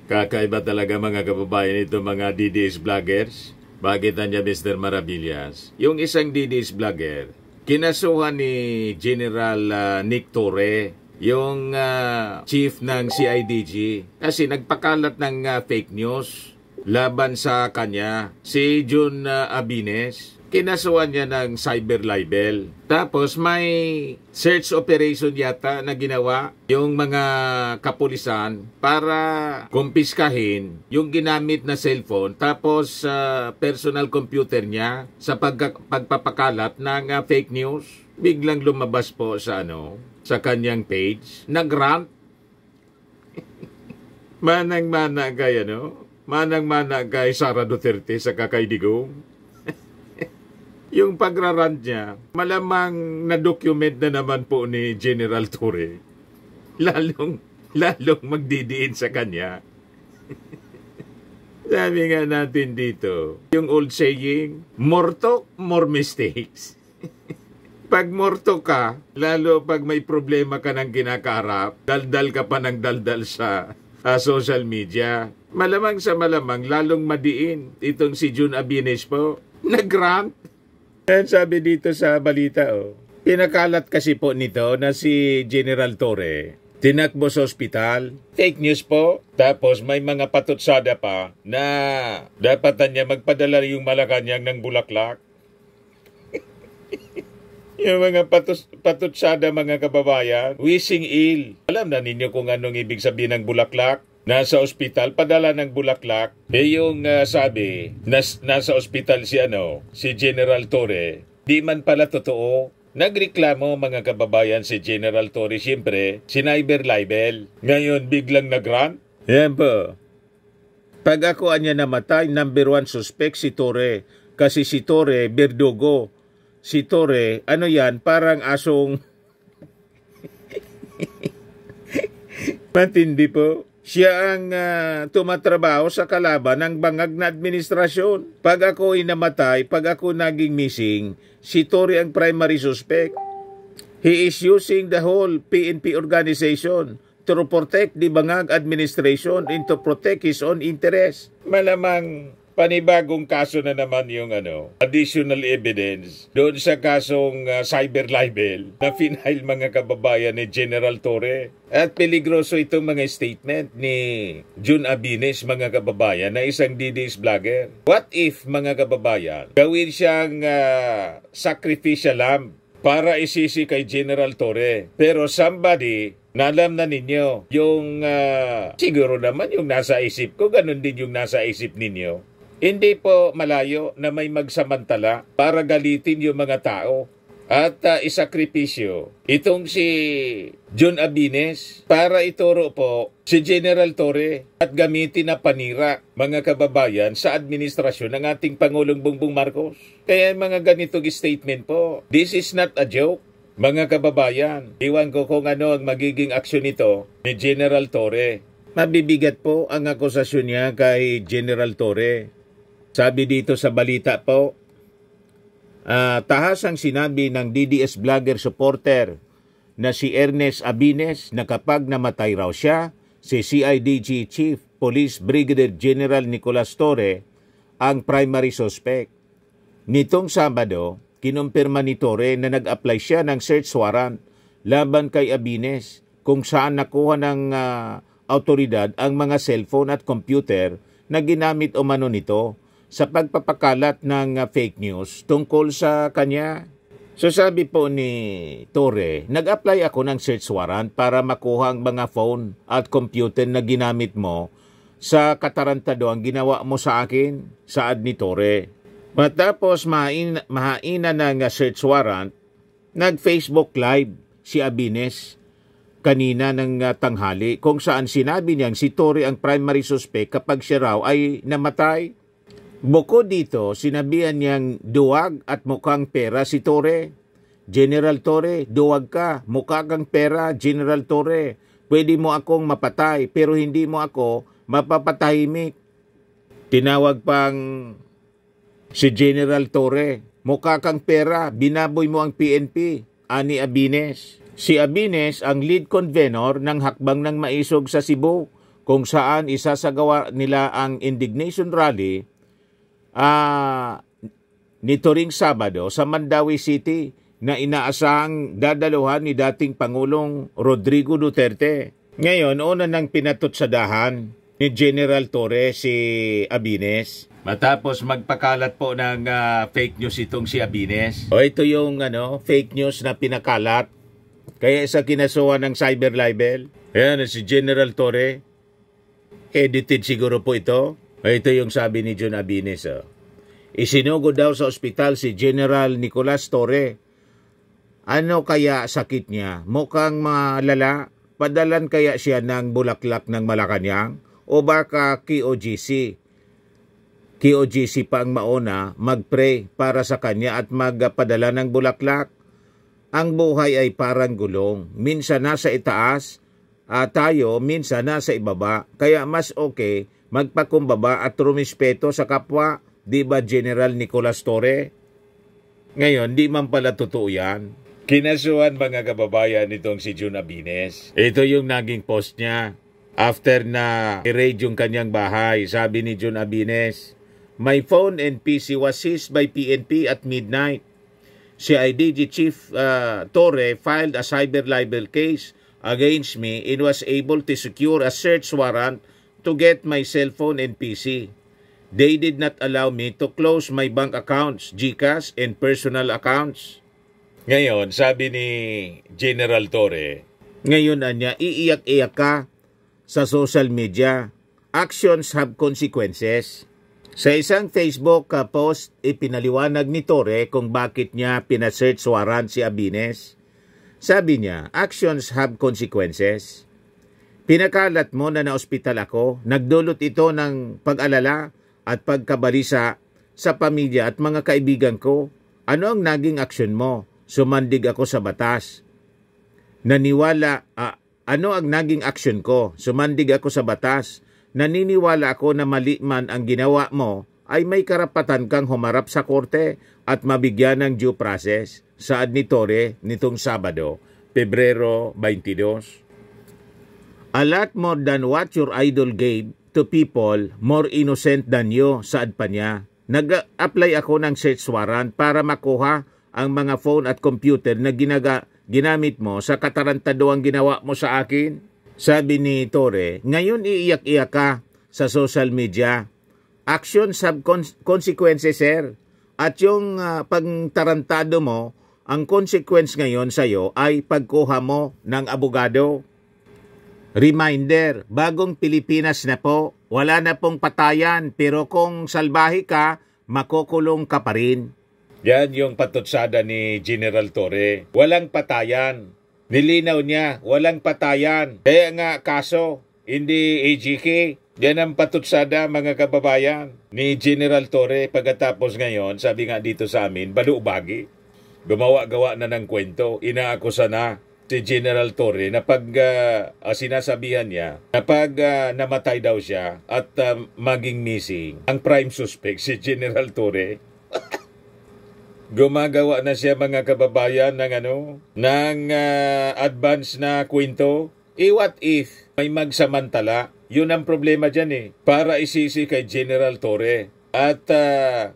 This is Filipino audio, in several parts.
Kakaiba talaga mga kababayan ito mga DDS vloggers. Bakit niya Mr. Maravillas? Yung isang DDS vlogger, kinasuhan ni General Nick Torre, yung chief ng CIDG, kasi nagpakalat ng fake news laban sa kanya. Si Jun Abines, kinasuhan niya ng cyber libel. Tapos may search operation yata na ginawa yung mga kapulisan para kumpiskahin yung ginamit na cellphone tapos personal computer niya sa pagpapakalat ng fake news. Biglang lumabas po sa sa kanyang page, nagrant. Manang-mana kay manang-mana kay Sara Duterte sa kakaidigong. Yung pagrarant niya, malamang na-document na naman po ni General Torre. Lalong magdidiin sa kanya. Sabi nga natin dito, yung old saying, more talk, more mistakes. Pag morto ka, lalo pag may problema ka ng kinakaharap, daldal ka pa ng daldal sa social media. Malamang sa malamang, lalong madiin. Itong si Jun Abines po, nagrant. Sabi dito sa balita, pinakalat kasi po nito na si General Torre tinakbo sa ospital. Fake news po. Tapos may mga patutsada pa na dapatan niya magpadala yung Malacanang ng bulaklak. Yung mga patutsada mga kababayan, wishing ill. Alam na ninyo kung anong ibig sabihin ng bulaklak? Nasa ospital, padala ng bulaklak. Yung sabi, nasa ospital si General Torre. Di man pala totoo. Nagreklamo mga kababayan si General Torre, siyempre, cyber libel. Ngayon, biglang nagrant. Yan po. Pag ako anya namatay, number 1 suspect si Torre. Kasi si Torre, berdugo. Si Torre, parang asong... Matindi po. Siya ang tumatrabaho sa kalaban ng bangag na administrasyon. Pag ako inamatay, pag ako naging missing, si Torre ang primary suspect. He is using the whole PNP organization to protect the bangag administration and to protect his own interest. Malamang panibagong kaso na naman yung additional evidence doon sa kasong cyber libel na final mga kababayan ni General Torre. At peligroso itong mga statement ni Jun Abines mga kababayan na isang DDS vlogger. What if mga kababayan gawin siyang sacrificial lamb para isisi kay General Torre? Pero somebody nalam na ninyo yung siguro naman yung nasa isip ko, ganun din yung nasa isip ninyo. Hindi po malayo na may magsamantala para galitin yung mga tao at isakripisyo itong si Jun Abines para ituro po si General Torre at gamitin na panira mga kababayan sa administrasyon ng ating Pangulong Bongbong Marcos. Kaya mga ganitong statement po, this is not a joke. Mga kababayan, iwan ko kung ano ang magiging aksyon nito ni General Torre. Mabibigat po ang akusasyon niya kay General Torre. Sabi dito sa balita po, tahasang sinabi ng DDS vlogger supporter na si Ernest Abines na kapag namatay raw siya, si CIDG Chief Police Brigadier General Nicolas Torre ang primary suspect. Nitong Sabado, kinumpirma ni Torre na nag-apply siya ng search warrant laban kay Abines kung saan nakuha ng autoridad ang mga cellphone at computer na ginamit umano nito sa pagpapakalat ng fake news tungkol sa kanya. So sabi po ni Torre, nag-apply ako ng search warrant para makuha ang mga phone at computer na ginamit mo sa katarantado ang ginawa mo sa akin, saad ni Torre. Matapos mahaina ng search warrant, nag-Facebook Live si Abines kanina ng tanghali kung saan sinabi niyang si Torre ang primary suspect kapag siya raw ay namatay. Bukod dito, sinabihan niyang duwag at mukhang pera si Torre. General Torre, duwag ka, mukha kang pera, General Torre. Pwede mo akong mapatay pero hindi mo ako mapapatahimik. Tinawag pang si General Torre, mukha kang pera, binaboy mo ang PNP, ani Abines. Si Abines ang lead convener ng hakbang ng maisog sa Cebu kung saan isasagawa nila ang indignation rally nito ring Sabado sa Mandawi City na inaasahang dadaluhan ni dating Pangulong Rodrigo Duterte. Ngayon, una nang pinatutsadahan ni General Torre si Abines. Matapos magpakalat po ng fake news itong si Abines. O ito yung fake news na pinakalat. Kaya sa kinasuhan ng cyber libel. Ayan, si General Torre. Edited siguro po ito. O ito yung sabi ni John Abines. Isinugod daw sa ospital si General Nicolas Torre. Ano kaya sakit niya? Mukhang malala. Padalan kaya siya ng bulaklak ng Malacanang? O baka KOGC? KOGC pa ang mauna mag-pray para sa kanya at magpadala ng bulaklak. Ang buhay ay parang gulong. Minsan nasa itaas, tayo minsan nasa ibaba. Kaya mas okay magpakumbaba at rumispeto sa kapwa. Di ba General Nicolas Torre? Ngayon, di man pala totoo yan. Kinasuhan mga kababayan nitong si Jun Abines. Ito yung naging post niya. After na i-raid yung kanyang bahay, sabi ni Jun Abines, "My phone and PC was seized by PNP at midnight. CIDG Chief Torre filed a cyber libel case against me and was able to secure a search warrant to get my cell phone and PC. They did not allow me to close my bank accounts, GCash, and personal accounts." Ngayon, sabi ni General Torre, ngayon niya, iiyak-iyak ka sa social media. Actions have consequences. Sa isang Facebook post, ipinaliwanag ni Torre kung bakit niya pina-search warrant si Abines. Sabi niya, actions have consequences. Pinakalat mo na na-ospital ako, nagdulot ito ng pag-alala at pagkabalisa sa pamilya at mga kaibigan ko. Ano ang naging aksyon mo? Sumandig ako sa batas. Ano ang naging aksyon ko? Sumandig ako sa batas. Naniniwala ako na mali man ang ginawa mo, ay may karapatan kang humarap sa korte at mabigyan ng due process. Saad ni Torre nitong Sabado, Pebrero 22. A lot more than what your idol gave to people more innocent than you, saad pa niya. Nag-apply ako ng search warrant para makuha ang mga phone at computer na ginamit mo sa katarantaduang ginawa mo sa akin. Sabi ni Torre, ngayon iiyak-iyak ka sa social media. Actions have consequences, sir. At yung pagtarantado mo, ang consequence ngayon sa'yo ay pagkuha mo ng abogado. Reminder, bagong Pilipinas na po. Wala na pong patayan, pero kung salbahe ka, makukulong ka pa rin. Yan yung patutsada ni General Torre. Walang patayan. Nilinaw niya, walang patayan. Kaya nga kaso, hindi AGK. Yan ang patutsada mga kababayan ni General Torre. Pagkatapos ngayon, sabi nga dito sa amin, balubagi. Gumawa-gawa na ng kwento. Inaakusa na si General Torre na pag sinasabihan niya na pag namatay daw siya at maging missing, ang prime suspect si General Torre. Gumagawa na siya mga kababayan ng advance na kwento. What if may magsamantala? Yun ang problema dyan para isisi kay General Torre at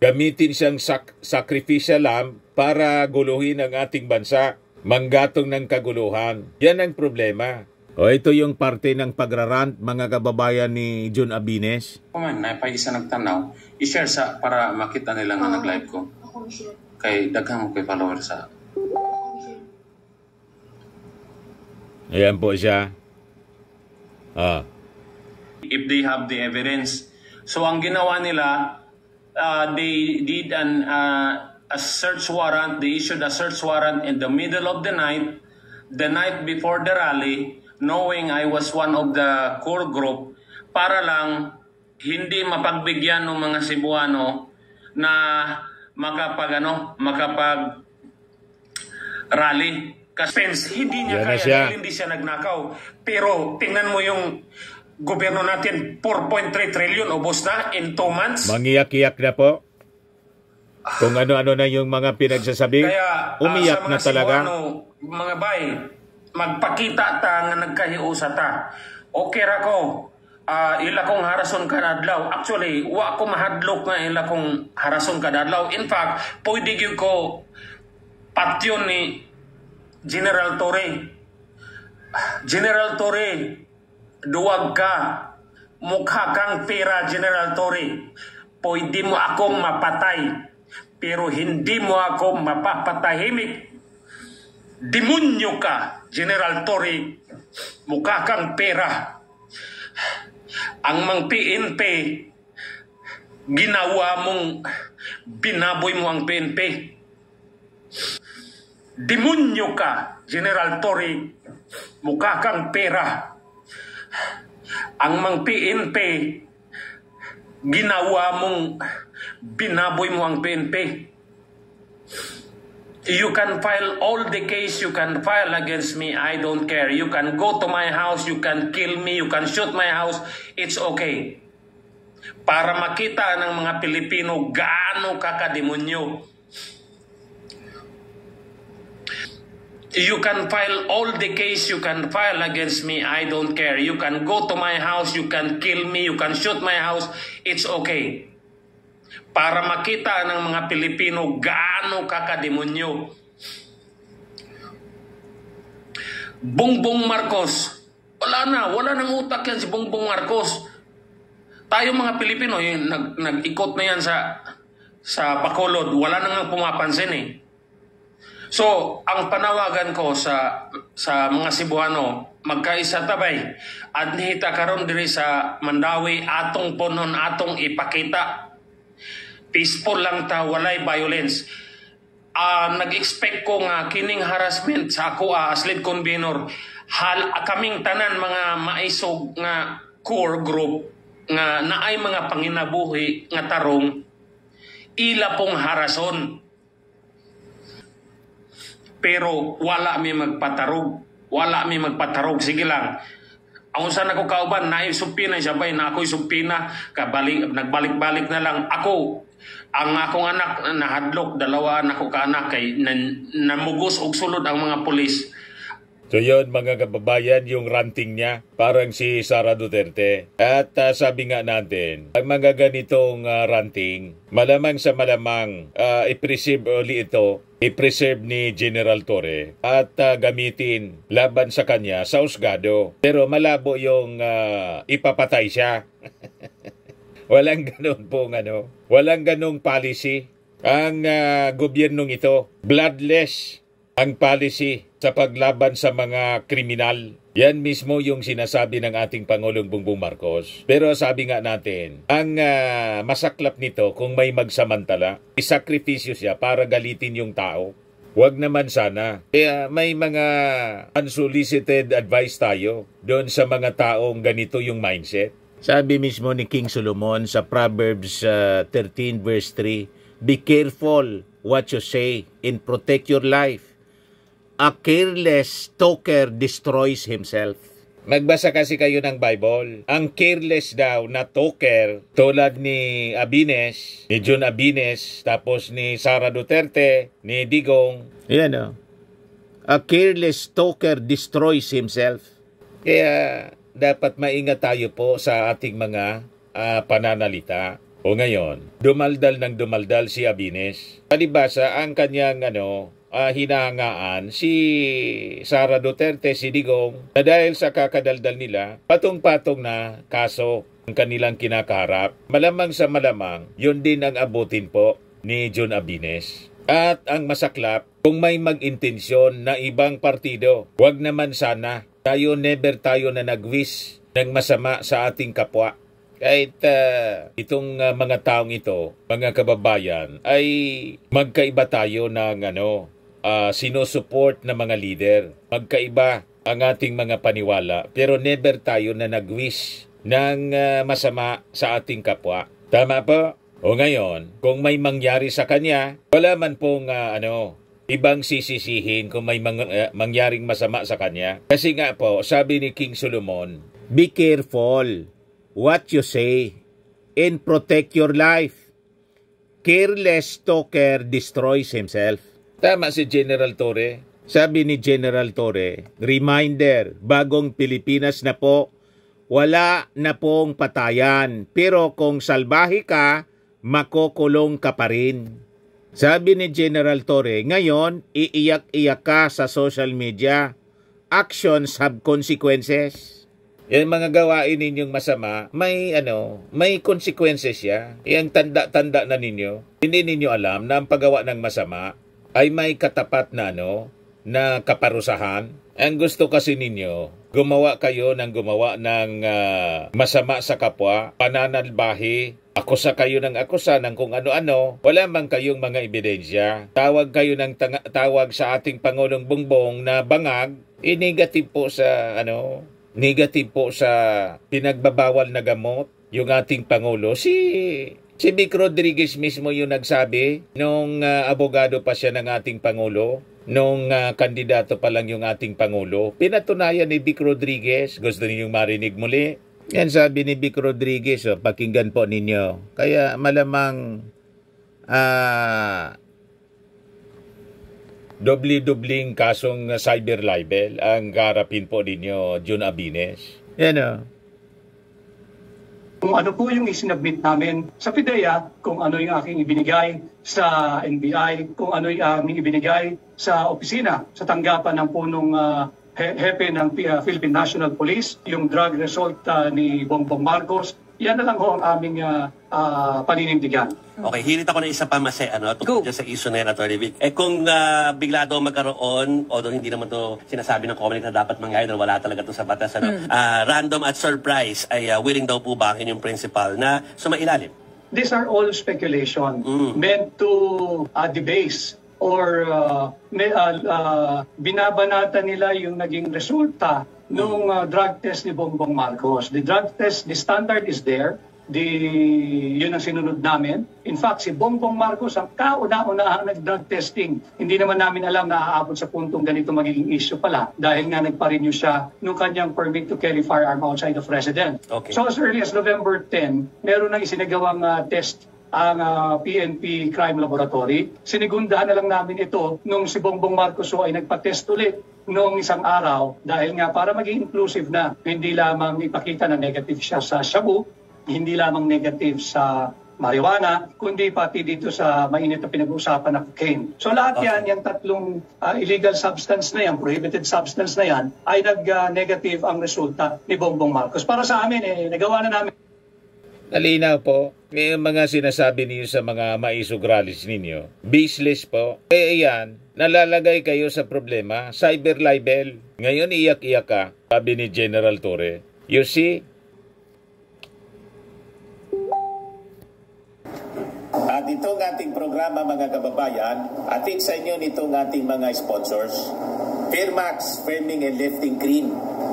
gamitin siyang sacrificial lamb para guluhin ang ating bansa. Manggatong ng kaguluhan. Yan ang problema. O ito yung parte ng pagrarant mga kababayan ni John Abines. Kuman, naipag-isa nagtanaw, i-share sa para makita nila nga nag-live ko. Kay daghang mo kay follower sa. Ayan po siya. If they have the evidence. So ang ginawa nila, they did a search warrant. They issued a search warrant in the middle of the night before the rally, knowing I was one of the core group, para lang hindi mapagbigyan ng mga Cebuano na makapag rally. Kasi hindi niya kaya dahil hindi siya nagnakaw. Pero tingnan mo yung gobyerno natin, 4.3 trillion ubos na in 2 months. Mangiyak-iyak na po. Kung ano-ano na yung mga pinagsasabi, kaya, umiyak na talaga. Cebuano, mga bay, magpakita ta nga nagkahiusa ta. Okay ra ko. ila kong harason kadadlaw. Actually, wa ko mahadlok nga ila kong harason kadadlaw. In fact, pwede gyud ko patyon ni General Torre. General Torre, duwag ka. Mukha kang pera, General Torre. Pwede mo akong mapatay, pero hindi mo ako mapapatahimik. Demonyo ka, General Torre. Mukha kang pera. Ang mang PNP, ginawa mong binaboy mo ang PNP. Demonyo ka, General Torre. Mukha kang pera. Ang mang PNP, ginawa mong binaboy mo ang PNP. You can file all the case you can file against me. I don't care. You can go to my house. You can kill me. You can shoot my house. It's okay. Para makita ng mga Pilipino gaano kakademonyo. You can file all the case you can file against me. I don't care. You can go to my house. You can kill me. You can shoot my house. It's okay. Para makita ng mga Pilipino gaano kakademonyo. Bongbong Marcos. Wala nang utak yan si Bongbong Marcos. Tayo mga Pilipino, nag-ikot na yan sa Bacolod. Wala nang pumapansin eh. So, ang panawagan ko sa mga Cebuano, magkaisa tabay. At nihita karon diri sa Mandawi, atong ponon, atong ipakita. Peaceful lang ta, walay violence. Nag-expect ko nga kining harassment sa ako as lead convener. Kaming tanan mga maisog nga core group nga naay mga panginabuhi nga tarong ila pong harason. Pero wala mi magpatarog. Sige lang. Ang saan ako kauban, naisupina siya ba, na ako'y supina, nagbalik-balik na lang. Ang akong anak, nahadlok, dalawa na ako kaanak, kay namugos og sulod ang mga pulis. So yun mga kababayan, yung ranting niya, parang si Sara Duterte. At sabi nga natin, ang mga ganitong ranting, malamang sa malamang i-preserve uli ito, i-preserve ni General Torre at gamitin laban sa kanya sa husgado. Pero malabo yung ipapatay siya. Walang ganun pong walang ganung policy. Ang gobyernong ito, bloodless ang policy sa paglaban sa mga kriminal. Yan mismo yung sinasabi ng ating Pangulong Bongbong Marcos. Pero sabi nga natin, ang masaklap nito kung may magsamantala, isakripisyo siya para galitin yung tao. Huwag naman sana. Kaya may mga unsolicited advice tayo doon sa mga taong ganito yung mindset. Sabi mismo ni King Solomon sa Proverbs 13 verse 3, "Be careful what you say and protect your life. A careless talker destroys himself." Magbasa kasi kayo ng Bible. Ang careless daw na talker, tulad ni Abines, ni John Abines, tapos ni Sara Duterte, ni Digong. Yan o. A careless talker destroys himself. Kaya dapat maingat tayo po sa ating mga pananalita. O ngayon, dumaldal ng dumaldal si Abines. Palibasa ang kanyang hinahangaan si Sara Duterte, si Digong, na dahil sa kakadaldal nila, patong-patong na kaso ang kanilang kinakaharap. Malamang sa malamang, yun din ang abutin po ni John Abines. At ang masaklap, kung may mag-intensyon na ibang partido, wag naman sana. Never tayo na nag-wish ng masama sa ating kapwa. Kahit itong mga taong ito, mga kababayan, ay magkaiba tayo ng sinusupport na mga leader. Magkaiba ang ating mga paniwala. Pero never tayo na nag-wish ng masama sa ating kapwa. Tama po? O ngayon, kung may mangyari sa kanya, wala man pong ibang sisisihin kung may mangyaring masama sa kanya. Kasi nga po, sabi ni King Solomon, "Be careful what you say and protect your life. Careless talker destroys himself." Tama si General Torre. Sabi ni General Torre, reminder, bagong Pilipinas na po, wala na pong patayan. Pero kung salbahe ka, makukulong ka pa rin. Sabi ni General Torre, ngayon, iiyak-iyak ka sa social media. Actions have consequences. Yung mga gawain ninyong masama, may consequences siya. Yung tanda-tanda na ninyo. Hindi ninyo alam na ang paggawa ng masama ay may katapat na na kaparusahan. Ang gusto kasi ninyo, gumawa kayo ng masama sa kapwa, pananalbahi, akusa kayo ng kung ano-ano, wala man kayong mga ebidensya. Tawag kayo ng tawag sa ating Pangulong Bongbong na bangag, negative po sa pinagbabawal na gamot yung ating Pangulo. Si Vic Rodriguez mismo yung nagsabi nung abogado pa siya ng ating Pangulo, nung kandidato pa lang yung ating Pangulo. Pinatunayan ni Vic Rodriguez. Gusto ninyong marinig muli? Yan sabi ni Vic Rodriguez, pakinggan po ninyo. Kaya malamang doble-dobling kasong cyber libel ang harapin po ninyo, Jun Abines. Yan Kung ano po yung isinabmit namin sa PIDEA, kung ano yung aking ibinigay sa NBI, kung ano yung aming ibinigay sa opisina, sa tanggapan ng punong hepe ng Philippine National Police, yung drug result ni Bongbong Marcos, yan na lang ho ang aming paninindigan. Okay, hirit ako ng isa pa tungkol dyan sa issue na yan, Atty. Vic. Kung bigla daw magkaroon, although hindi naman to sinasabi ng COMELEC na dapat mangyari dahil wala talaga to sa batas, random at surprise, ay willing daw po ba ang inyong principal na sumailalim? These are all speculation meant to debase or binabanata nila yung naging resulta nung drug test ni Bongbong Marcos. The drug test, the standard is there. Yun ang sinunod namin. In fact, si Bongbong Marcos ang kauna-unahang nag-drug testing. Hindi naman namin alam na aabot sa puntong ganito magiging issue pala dahil nga nagpa-renew siya nung kanyang permit to carry firearm outside of residence. Okay. So as early as November 10, meron nang isinagawang test ang PNP Crime Laboratory. Sinigundahan na lang namin ito nung si Bongbong Marcos ay nagpa-test ulit noong isang araw dahil nga para maging inclusive na hindi lamang ipakita na negative siya sa shabu, hindi lamang negative sa marijuana, kundi pati dito sa mainit na pinag-uusapan na cocaine. So lahat yan, yung tatlong illegal substance na yan, prohibited substance na yan, ay nag-negative ang resulta ni Bongbong Marcos. Para sa amin, nagawa na namin. Nalinaw po, yung mga sinasabi niyo sa mga maisugralis ninyo, baseless po. Yan, nalalagay kayo sa problema, cyber libel. Ngayon iyak-iyak ka, sabi ni General Torre. You see? At itong ating programa mga kababayan, atin sa inyo nitong ating mga sponsors, Firmax Firming and Lifting Cream.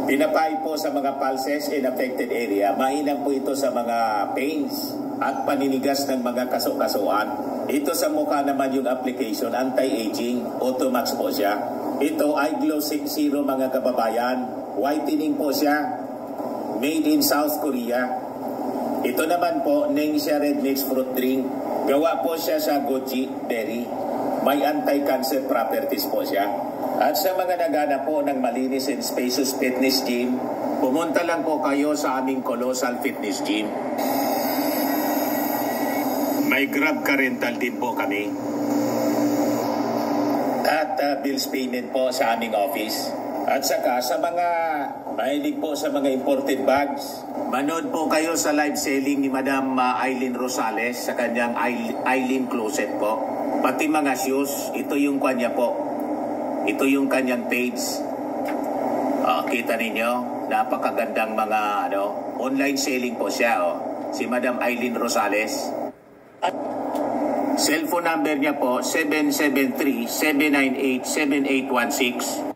Pinapay po sa mga pulses in affected area. Mainam po ito sa mga pains at paninigas ng mga kaso-kasuan. Ito sa mukha naman yung application, anti-aging, Automax po siya. Ito ay Glow 60 mga kababayan. Whitening po siya. Made in South Korea. Ito naman po, Ningxia Red Mix Fruit Drink. Gawa po siya sa goji berry. May anti-cancer properties po siya. At sa mga naghanap po ng malinis and spacious fitness gym, pumunta lang po kayo sa aming Colossal Fitness Gym. May Grab car rental din po kami. At bills payment po sa aming office. At saka sa mga mahilig po sa mga imported bags, manood po kayo sa live selling ni Madam Eileen Rosales sa kanyang Eileen Closet po. Pati mga shoes, ito yung kanya po. Ito yung kanyang page. Kita ninyo, napakagandang mga online selling po siya. Si Madam Eileen Rosales. At cellphone number niya po, 773-798-7816.